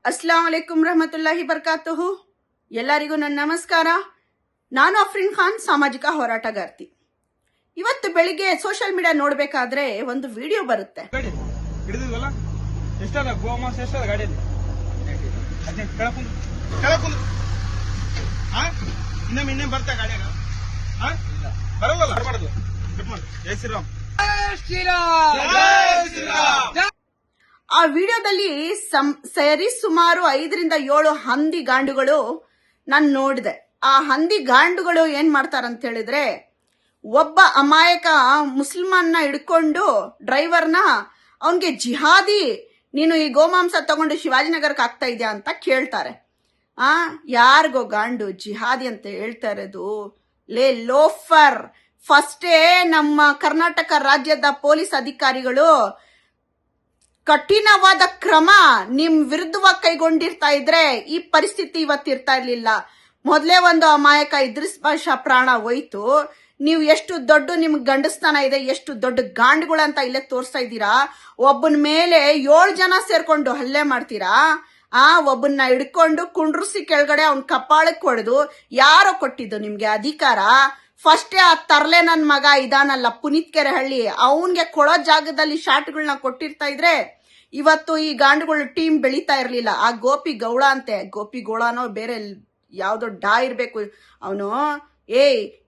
अस्ಸಲಾಂ ವಲೈಕುಂ ರಹಮತುಲ್ಲಾಹಿ ಬರ್ಕಾತುಹು. ಎಲ್ಲರಿಗೂ ನನ್ನ ನಮಸ್ಕಾರ. ನಾನು ಅಫ್ರೀನ್ ಖಾನ್, ಸಾಮಾಜಿಕ ಹೋರಾಟಗಾರ್ತಿ. ಇವತ್ತು ಬೆಳಿಗ್ಗೆ ಸೋಷಿಯಲ್ ಮೀಡಿಯಾ ನೋಡ್ಬೇಕಾದ್ರೆ ಒಂದು ವಿಡಿಯೋ ಬರುತ್ತೆ. ಆ ವಿಡಿಯೋದಲ್ಲಿ ಸರಿ ಸುಮಾರು 5 ರಿಂದ 7 ಹಂದಿ ಗಾಂಡುಗಳು ನಾನು ನೋಡಿದೆ. ಆ ಹಂದಿ ಗಾಂಡುಗಳು ಏನ್ ಮಾಡ್ತಾರಂತ ಹೇಳಿದ್ರೆ, ಒಬ್ಬ ಅಮಾಯಕ ಮುಸಲ್ಮಾನ್ನ ಹಿಡ್ಕೊಂಡು ಡ್ರೈವರ್ನ ಅವನ್ಗೆ ಜಿಹಾದಿ, ನೀನು ಈ ಗೋಮಾಂಸ ತಗೊಂಡು ಶಿವಾಜಿನಗರಕ್ಕೆ ಆಗ್ತಾ ಇದೆಯಾ ಅಂತ ಕೇಳ್ತಾರೆ. ಯಾರಿಗೋ ಗಾಂಡು ಜಿಹಾದಿ ಅಂತ ಹೇಳ್ತಾ ಇರೋದು? ಲೇ ಲೋಫರ್, ಫಸ್ಟೇ ನಮ್ಮ ಕರ್ನಾಟಕ ರಾಜ್ಯದ ಪೊಲೀಸ್ ಅಧಿಕಾರಿಗಳು ಕಠಿಣವಾದ ಕ್ರಮ ನಿಮ್ ವಿರುದ್ಧವಾಗಿ ಕೈಗೊಂಡಿರ್ತಾ ಇದ್ರೆ ಈ ಪರಿಸ್ಥಿತಿ ಇವತ್ತಿರ್ತಾ ಇರ್ಲಿಲ್ಲ. ಮೊದಲೇ ಒಂದು ಅಮಾಯಕ ಇದ್ರಿಸ್ ಬಾಷಾ ಪ್ರಾಣ ಹೋಯ್ತು. ನೀವು ಎಷ್ಟು ದೊಡ್ಡ ನಿಮ್ಗೆ ಗಂಡಸ್ತಾನ ಇದೆ, ಎಷ್ಟು ದೊಡ್ಡ ಗಾಂಡ್ಗಳಂತ ಇಲ್ಲೇ ತೋರಿಸ್ತಾ ಇದ್ದೀರಾ. ಒಬ್ಬನ ಮೇಲೆ 7 ಜನ ಸೇರ್ಕೊಂಡು ಹಲ್ಲೆ ಮಾಡ್ತೀರಾ. ಒಬ್ಬನ್ನ ಹಿಡ್ಕೊಂಡು ಕುಂಡ್ರಸಿ ಕೆಳಗಡೆ ಅವ್ನ ಕಪ್ಪಾಳಕ್ಕೆ ಹೊಡೆದು, ಯಾರೋ ಕೊಟ್ಟಿದ್ದು ನಿಮ್ಗೆ ಅಧಿಕಾರ? ಫಸ್ಟೇ ಆ ತರ್ಲೆ ನನ್ ಮಗ ಇದಾನಲ್ಲ ಪುನೀತ್ ಕೆರೆಹಳ್ಳಿ, ಅವನ್ಗೆ ಕೊಡೋ ಜಾಗದಲ್ಲಿ ಶಾಟ್ಗಳನ್ನ ಕೊಟ್ಟಿರ್ತಾ ಇದ್ರೆ ಇವತ್ತು ಈ ಗಾಂಡುಗಳ ಟೀಮ್ ಬೆಳೀತಾ ಇರ್ಲಿಲ್ಲ. ಆ ಗೋಪಿ ಗೌಡ ಅಂತೆ, ಗೋಪಿ ಗೌಡನೋ ಬೇರೆ ಯಾವ್ದೋ ಡಾ ಇರ್ಬೇಕು ಅವನು.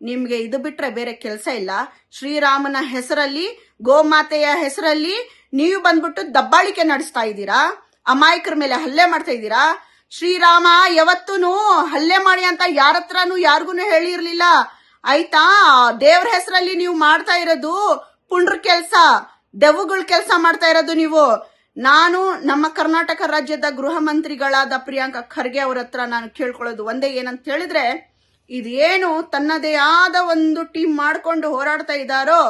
ನಿಮ್ಗೆ ಇದು ಬಿಟ್ರೆ ಬೇರೆ ಕೆಲಸ ಇಲ್ಲ. ಶ್ರೀರಾಮನ ಹೆಸರಲ್ಲಿ, ಗೋಮಾತೆಯ ಹೆಸರಲ್ಲಿ ನೀವು ಬಂದ್ಬಿಟ್ಟು ದಬ್ಬಾಳಿಕೆ ನಡೆಸ್ತಾ ಇದ್ದೀರಾ, ಅಮಾಯಕರ ಮೇಲೆ ಹಲ್ಲೆ ಮಾಡ್ತಾ ಇದ್ದೀರಾ. ಶ್ರೀರಾಮ ಯಾವತ್ತೂ ಹಲ್ಲೆ ಮಾಡಿ ಅಂತ ಯಾರ ಹತ್ರನೂ ಯಾರಿಗೂ ಹೇಳಿರ್ಲಿಲ್ಲ, ಆಯ್ತಾ? ದೇವ್ರ ಹೆಸರಲ್ಲಿ ನೀವು ಮಾಡ್ತಾ ಇರೋದು ಪುಂಡ್ರ ಕೆಲ್ಸ, ದೆವ್ವಗಳ ಕೆಲಸ ಮಾಡ್ತಾ ಇರೋದು ನೀವು. ನಾನು ನಮ್ಮ ಕರ್ನಾಟಕ ರಾಜ್ಯದ ಗೃಹ ಮಂತ್ರಿಗಳಾದ ಪ್ರಿಯಾಂಕಾ ಖರ್ಗೆ ಅವ್ರ ಹತ್ರ ನಾನು ಕೇಳ್ಕೊಳ್ಳೋದು ಒಂದೇ ಏನಂತ ಹೇಳಿದ್ರೆ, ಇದೇನು ತನ್ನದೇ ಆದ ಒಂದು ಟೀಮ್ ಮಾಡ್ಕೊಂಡು ಹೋರಾಡ್ತಾ ಇದ್ದಾರೋ,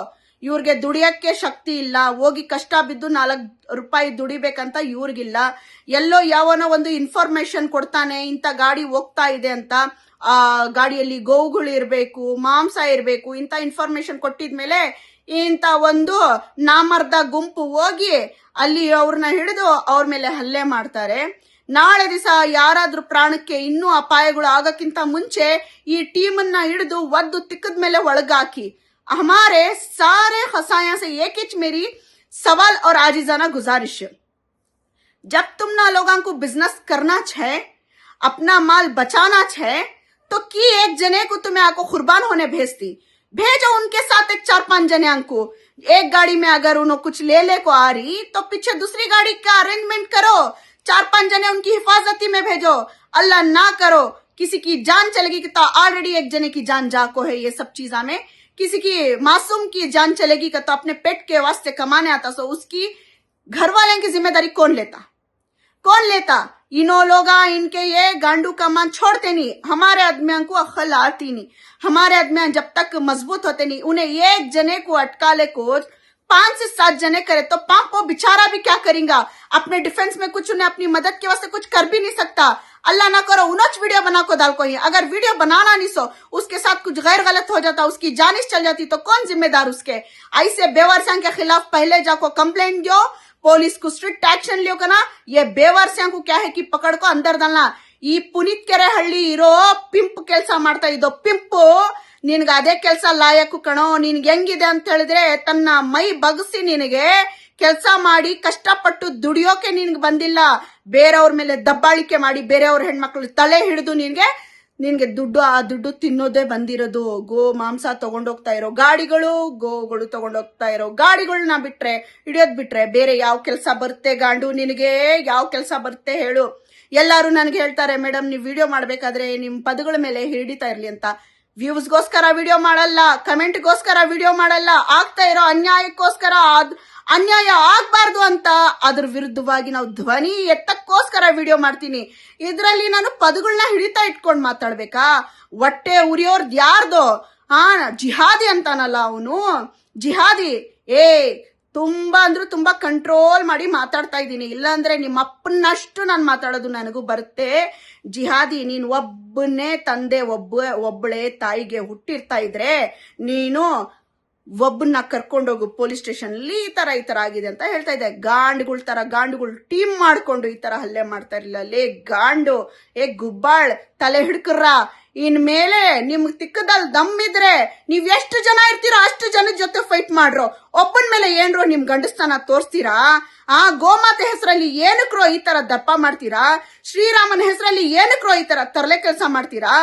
ಇವ್ರಿಗೆ ದುಡಿಯಕ್ಕೆ ಶಕ್ತಿ ಇಲ್ಲ, ಹೋಗಿ ಕಷ್ಟ ಬಿದ್ದು 4 ರೂಪಾಯಿ ದುಡಿಬೇಕಂತ ಇವ್ರಿಗಿಲ್ಲ. ಎಲ್ಲೋ ಯಾವನೋ ಒಂದು ಇನ್ಫಾರ್ಮೇಶನ್ ಕೊಡ್ತಾನೆ, ಇಂಥ ಗಾಡಿ ಹೋಗ್ತಾ ಇದೆ ಅಂತ, ಆ ಗಾಡಿಯಲ್ಲಿ ಗೋವುಗಳು ಇರ್ಬೇಕು, ಮಾಂಸ ಇರ್ಬೇಕು, ಇಂಥ ಇನ್ಫಾರ್ಮೇಶನ್ ಕೊಟ್ಟಿದ್ಮೇಲೆ ಇಂಥ ಒಂದು ನಾಮರ್ದ ಗುಂಪು ಹೋಗಿ ಅಲ್ಲಿ ಅವ್ರನ್ನ ಹಿಡಿದು ಅವ್ರ ಮೇಲೆ ಹಲ್ಲೆ ಮಾಡ್ತಾರೆ. ನಾಳೆ ದಿವಸ ಯಾರಾದ್ರೂ ಪ್ರಾಣಕ್ಕೆ ಇನ್ನೂ ಅಪಾಯಗಳು ಆಗಕ್ಕಿಂತ ಮುಂಚೆ ಈ ಟೀಮನ್ನ ಹಿಡಿದು ಒದ್ದು ತಿಕ್ಕದ ಮೇಲೆ ಒಳಗಾಕಿ. हमारे सारे खसाया से एक ही मेरी सवाल और आजीजाना गुजारिश, जब तुम ना लोगों को बिजनेस करना है, अपना माल बचाना है, तो की एक जने को तुम्हें आको कुर्बान होने भेजती, भेजो उनके साथ 4-5 जने को। एक गाड़ी में अगर उन्होंने कुछ ले को आ रही तो पीछे दूसरी गाड़ी का अरेंजमेंट करो, 4-5 जने उनकी हिफाजती में भेजो। अल्लाह ना करो किसी की जान चलेगी, तो ऑलरेडी एक जने की जान जाको है ये सब चीजा में। किसी की मासूम की जान चलेगी तो अपने पेट के वास्ते कमाने आता, सो उसकी घर वाले की जिम्मेदारी कौन लेता? इन्हों लोग इनके ये गांडू का मान छोड़ते नहीं, हमारे आदमियों को अक्ल आती नहीं। हमारे आदमियां जब तक मजबूत होते नहीं, उन्हें एक जने को अटकाले को 5 से 7 जने करे तो पापो बेचारा भी क्या करेगा? अपने डिफेंस में कुछ, उन्हें अपनी मदद के वास्ते कुछ कर भी नहीं सकता। अल्लाह ना करो उन्होंने वीडियो बना को डाल को ही, अगर वीडियो बनाना नहीं सो उसके साथ कुछ गैर गलत हो जाता, उसकी जानिश चल जाती, तो कौन जिम्मेदार उसके? ऐसे बेवर्सियों के खिलाफ पहले जाको कंप्लेंट दो, पुलिस को स्ट्रिक्ट एक्शन लियो करना। ये बेवर्सियों को क्या है कि पकड़ को अंदर डालना। ಈ ಪುನೀತ್ ಕೆರೆಹಳ್ಳಿ ಇರೋ ಪಿಂಪ್ ಕೆಲಸ ಮಾಡ್ತಾ ಇದ್ದೋ ಪಿಂಪು, ನಿನ್ಗೆ ಅದೇ ಕೆಲಸ ಲಾಯಕು ಕಣೋ. ನಿನ್ಗೆ ಹೆಂಗಿದೆ ಅಂತ ಹೇಳಿದ್ರೆ, ತನ್ನ ಮೈ ಬಗ್ಸಿ ನಿನಗೆ ಕೆಲಸ ಮಾಡಿ ಕಷ್ಟಪಟ್ಟು ದುಡಿಯೋಕೆ ನಿನ್ಗೆ ಬಂದಿಲ್ಲ, ಬೇರೆಯವ್ರ ಮೇಲೆ ದಬ್ಬಾಳಿಕೆ ಮಾಡಿ ಬೇರೆಯವ್ರ ಹೆಣ್ಮಕ್ಳು ತಲೆ ಹಿಡಿದು ನಿನ್ಗೆ ಆ ದುಡ್ಡು ತಿನ್ನೋದೇ ಬಂದಿರೋದು. ಗೋ ಮಾಂಸ ತಗೊಂಡೋಗ್ತಾ ಇರೋ ಗಾಡಿಗಳು, ಗೋಗಳು ತಗೊಂಡೋಗ್ತಾ ಇರೋ ಗಾಡಿಗಳನ್ನ ಹಿಡಿಯೋದ್ ಬಿಟ್ರೆ ಬೇರೆ ಯಾವ ಕೆಲಸ ಬರುತ್ತೆ ಗಾಂಡು? ನಿನಗೆ ಯಾವ ಕೆಲಸ ಬರುತ್ತೆ ಹೇಳು? ಎಲ್ಲಾರು ನನಗೆ ಹೇಳ್ತಾರೆ, ಮೇಡಮ್ ನೀವು ವಿಡಿಯೋ ಮಾಡ್ಬೇಕಾದ್ರೆ ನಿಮ್ ಪದಗಳ ಮೇಲೆ ಹಿಡಿತಾ ಇರ್ಲಿ ಅಂತ. ವ್ಯೂಸ್ಗೋಸ್ಕರ ವಿಡಿಯೋ ಮಾಡಲ್ಲ, ಕಮೆಂಟ್ಗೋಸ್ಕರ ವಿಡಿಯೋ ಮಾಡಲ್ಲ, ಆಗ್ತಾ ಇರೋ ಅನ್ಯಾಯಕ್ಕೋಸ್ಕರ, ಅನ್ಯಾಯ ಆಗ್ಬಾರ್ದು ಅಂತ ಅದ್ರ ವಿರುದ್ಧವಾಗಿ ನಾವು ಧ್ವನಿ ಎತ್ತಕ್ಕೋಸ್ಕರ ವಿಡಿಯೋ ಮಾಡ್ತೀನಿ. ಇದ್ರಲ್ಲಿ ನಾನು ಪದಗಳನ್ನ ಹಿಡಿತಾ ಇಟ್ಕೊಂಡ್ ಮಾತಾಡ್ಬೇಕಾ? ಹೊಟ್ಟೆ ಉರಿಯೋರ್ದ್ ಯಾರ್ದು? ಜಿಹಾದಿ ಅಂತಾನಲ್ಲ ಅವನು, ಜಿಹಾದಿ. ತುಂಬಾ ಅಂದ್ರೂ ತುಂಬಾ ಕಂಟ್ರೋಲ್ ಮಾಡಿ ಮಾತಾಡ್ತಾ ಇದ್ದೀನಿ, ಇಲ್ಲಾಂದ್ರೆ ನಿಮ್ಮ ಅಪ್ಪನಷ್ಟು ನಾನು ಮಾತಾಡೋದು ನನಗೂ ಬರುತ್ತೆ. ಜಿಹಾದಿ, ನೀನ್ ಒಬ್ಬನೇ ತಂದೆ ಒಬ್ಬಳೇ ತಾಯಿಗೆ ಹುಟ್ಟಿರ್ತಾ ಇದ್ರೆ ನೀನು ಒಬ್ಬನ್ನ ಕರ್ಕೊಂಡೋಗು ಪೊಲೀಸ್ ಸ್ಟೇಷನ್ ಅಲ್ಲಿ ಈ ತರ ಆಗಿದೆ ಅಂತ ಹೇಳ್ತಾ ಇದೆ. ಗಾಂಡುಗಳು ಟೀಮ್ ಮಾಡ್ಕೊಂಡು ಈ ತರ ಹಲ್ಲೆ ಮಾಡ್ತಾ ಇರಲಿಲ್ಲ. ಲೇ ಗಾಂಡು, ಗುಬ್ಬಾಳ್ ತಲೆ ಹಿಡ್ಕರ್ರ, ಇನ್ಮೇಲೆ ನಿಮ್ಗ್ ತಿಕ್ಕದಲ್ಲಿ ದಮ್ಮಿದ್ರೆ ನೀವ್ ಎಷ್ಟು ಜನ ಇರ್ತೀರೋ ಅಷ್ಟು ಜನದ ಜೊತೆ ಫೈಟ್ ಮಾಡ್ರೋ. ಒಬ್ಬನ ಮೇಲೆ ಏನ್ರೋ ನಿಮ್ ಗಂಡಸ್ತಾನ ತೋರಿಸ್ತೀರಾ? ಗೋಮಾತೆ ಹೆಸರಲ್ಲಿ ಏನಕ್ರೋ ಈ ತರ ದರ್ಪ ಮಾಡ್ತೀರಾ? ಶ್ರೀರಾಮನ ಹೆಸರಲ್ಲಿ ಏನಕ್ರೋ ಈ ತರ ತರಲೆ ಕೆಲಸ ಮಾಡ್ತೀರಾ?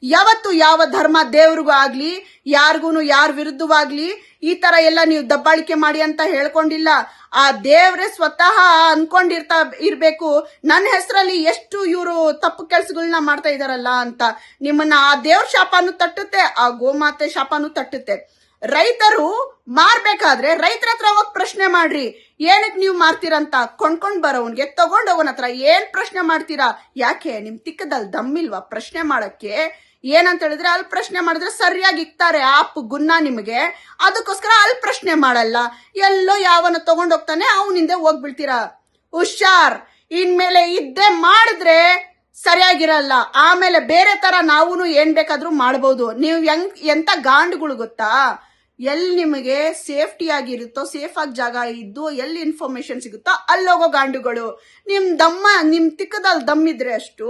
ಯಾವತ್ತು ಯಾವ ಧರ್ಮ ದೇವ್ರಿಗೂ ಆಗ್ಲಿ ಯಾರಿಗೂನು ಯಾರ ವಿರುದ್ಧವಾಗ್ಲಿ ಈ ತರ ಎಲ್ಲ ನೀವು ದಬ್ಬಾಳಿಕೆ ಮಾಡಿ ಅಂತ ಹೇಳ್ಕೊಂಡಿಲ್ಲ. ಆ ದೇವ್ರೆ ಸ್ವತಃ ಇರ್ಬೇಕು ನನ್ನ ಹೆಸರಲ್ಲಿ ಎಷ್ಟು ಇವರು ತಪ್ಪು ಕೆಲ್ಸಗಳನ್ನ ಮಾಡ್ತಾ ಇದಾರಲ್ಲ ಅಂತ. ನಿಮ್ಮನ್ನ ಆ ದೇವ್ರ ಶಾಪನು ತಟ್ಟುತ್ತೆ, ಆ ಗೋಮಾತೆ ಶಾಪನು ತಟ್ಟುತ್ತೆ. ರೈತರು ಮಾರ್ಬೇಕಾದ್ರೆ ರೈತರ ಹತ್ರ ಹೋಗಿ ಪ್ರಶ್ನೆ ಮಾಡ್ರಿ, ಏನಕ್ ನೀವು ಮಾರ್ತೀರಂತ. ಕೊಂಡ್ಕೊಂಡ್ ಬರೋವನ್ಗೆ ತಗೊಂಡೋಗನ ಹತ್ರ ಏನ್ ಪ್ರಶ್ನೆ ಮಾಡ್ತೀರಾ? ಯಾಕೆ ನಿಮ್ ತಿಕ್ಕದಲ್ಲಿ ದಮ್ಮಿಲ್ವಾ ಪ್ರಶ್ನೆ ಮಾಡಕ್ಕೆ? ಏನಂತ ಹೇಳಿದ್ರೆ ಅಲ್ಲಿ ಪ್ರಶ್ನೆ ಮಾಡಿದ್ರೆ ಸರಿಯಾಗಿ ಇಕ್ತಾರೆ ಆಪ್ ಗುನ್ನ ನಿಮಗೆ, ಅದಕ್ಕೋಸ್ಕರ ಅಲ್ಲಿ ಪ್ರಶ್ನೆ ಮಾಡಲ್ಲ. ಎಲ್ಲೋ ಯಾವನ ತಗೊಂಡೋಗ್ತಾನೆ ಅವನಿಂದ ಹೋಗ್ಬಿಡ್ತೀರಾ. ಹುಷಾರ್, ಇನ್ಮೇಲೆ ಇದ್ದೇ ಮಾಡಿದ್ರೆ ಸರಿಯಾಗಿರಲ್ಲ. ಆಮೇಲೆ ಬೇರೆ ತರ ನಾವೂನು ಏನ್ ಬೇಕಾದ್ರೂ ಮಾಡ್ಬೋದು. ನೀವು ಎಂತ ಗಾಂಡುಗಳು ಗೊತ್ತಾ? ಎಲ್ಲಿ ನಿಮಗೆ ಸೇಫ್ಟಿ ಆಗಿರುತ್ತೋ, ಸೇಫ್ ಆಗಿ ಜಾಗ ಇದ್ದು ಎಲ್ಲಿ ಇನ್ಫಾರ್ಮೇಶನ್ ಸಿಗುತ್ತೋ ಅಲ್ಲೋಗೋ ಗಾಂಡುಗಳು. ನಿಮ್ ತಿಕ್ಕದಲ್ಲಿ ದಮ್ಮಿದ್ರೆ ಅಷ್ಟು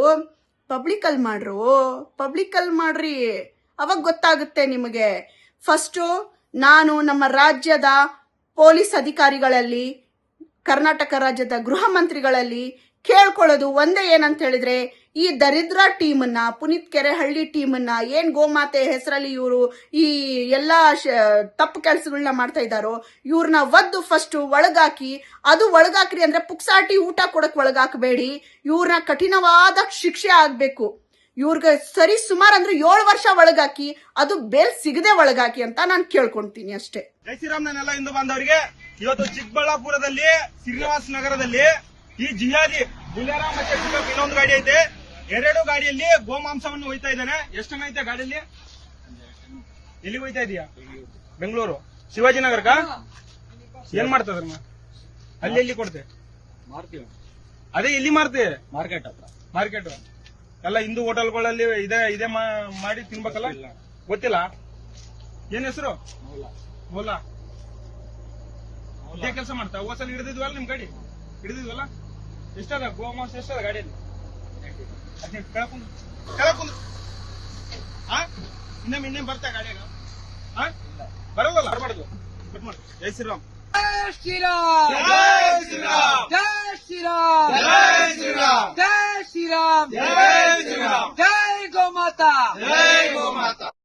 ಪಬ್ಲಿಕ್ ಅಲ್ಲಿ ಮಾಡ್ರಿ, ಅವಾಗ ಗೊತ್ತಾಗುತ್ತೆ ನಿಮಗೆ. ಫಸ್ಟು ನಾನು ನಮ್ಮ ರಾಜ್ಯದ ಪೊಲೀಸ್ ಅಧಿಕಾರಿಗಳಲ್ಲಿ, ಕರ್ನಾಟಕ ರಾಜ್ಯದ ಗೃಹ ಮಂತ್ರಿಗಳಲ್ಲಿ ಕೇಳ್ಕೊಳ್ಳೋದು ಒಂದೇ ಏನಂತ ಹೇಳಿದ್ರೆ, ಈ ದರಿದ್ರ ಟೀಮನ್ನ, ಪುನೀತ್ ಕೆರೆಹಳ್ಳಿ ಟೀಮನ್ನ, ಏನ್ ಗೋಮಾತೆ ಹೆಸರಲ್ಲಿ ಇವರು ಈ ಎಲ್ಲಾ ತಪ್ಪು ಕೆಲಸಗಳನ್ನ ಮಾಡ್ತಾ ಇದ್ದಾರೋ ಇವ್ರನ್ನ ಒದ್ದು ಫಸ್ಟ್ ಒಳಗಾಕಿ, ಅದು ಒಳಗಾಕ್ರಿ ಅಂದ್ರೆ ಪುಕ್ಸಾಟಿ ಊಟ ಕೊಡಕ್ ಒಳಗಾಕಬೇಡಿ. ಇವ್ರನ್ನ ಕಠಿಣವಾದ ಶಿಕ್ಷೆ ಆಗ್ಬೇಕು. ಇವ್ರಿಗೆ ಸರಿ ಸುಮಾರು ಅಂದ್ರೆ 7 ವರ್ಷ ಒಳಗಾಕಿ, ಅದು ಬೇಲ್ ಸಿಗದೆ ಒಳಗಾಕಿ ಅಂತ ನಾನು ಕೇಳ್ಕೊಂತೀನಿ ಅಷ್ಟೇ. ಜೈ ಶ್ರೀರಾಮ್. ನನ್ನೆಲ್ಲ ಹಿಂದೂ ಬಾಂಧವರಿಗೆ, ಇವತ್ತು ಚಿಕ್ಕಬಳ್ಳಾಪುರದಲ್ಲಿ ಶ್ರೀನಿವಾಸ ನಗರದಲ್ಲಿ ಈ ಜಿಹಾದಿ ಬುಲೆರ ಮತ್ತೆ ಪಿಕಪ್ ಇನ್ನೊಂದು ಗಾಡಿ ಐತೆ. 2 ಗಾಡಿಯಲ್ಲಿ ಗೋಮಾಂಸವನ್ನು ಒಯ್ತಾ ಇದ್ದಾನೆ. ಎಷ್ಟು ಜನ ಐತೆ ಗಾಡಿಯಲ್ಲಿ? ಎಲ್ಲಿಗೆ ಒಯ್ತಾ ಇದೀಯಾ? ಬೆಂಗಳೂರು ಶಿವಾಜಿನಗರ್ಗ. ಏನ್ ಮಾಡ್ತದ್ರಮ್ಮ? ಅಲ್ಲಿ ಎಲ್ಲಿ ಕೊಡ್ತೆ? ಅದೇ ಎಲ್ಲಿ ಮಾರ್ತೆ? ಮಾರ್ಕೆಟ್ ಎಲ್ಲ ಹಿಂದೂ ಹೋಟೆಲ್ಗಳಲ್ಲಿ ಇದೇ ಮಾಡಿ ತಿನ್ಬೇಕಲ್ಲ? ಗೊತ್ತಿಲ್ಲ. ಏನ್ ಹೆಸರು? ಮೌಲಾ. ಇದೇ ಕೆಲಸ ಮಾಡ್ತಾ? ಹೋಸಲ್ ಹಿಡಿದಿದ್ವಲ್ಲ ನಿಮ್ ಗಾಡಿ? ಹಿಡಿದಿದ್ವಲ್ಲ? ಎಷ್ಟದ ಗೋಮಾಂಸ? ಎಷ್ಟದ ಗಾಡಿಯಲ್ಲಿ? ಕೆಳಕುಂದು ಇನ್ನೇನ್ ಬರ್ತಾ ಗಾಡಿಯಾಗ? ಬರಲ್ಲ ಬರಬಾರ್ದು. ಜೈ ಶ್ರೀರಾಮ್. जय श्री राम, जय श्री राम, जय श्री राम, जय श्री राम, जय श्री राम, जय श्री राम, जय गौ माता, जय गौ माता।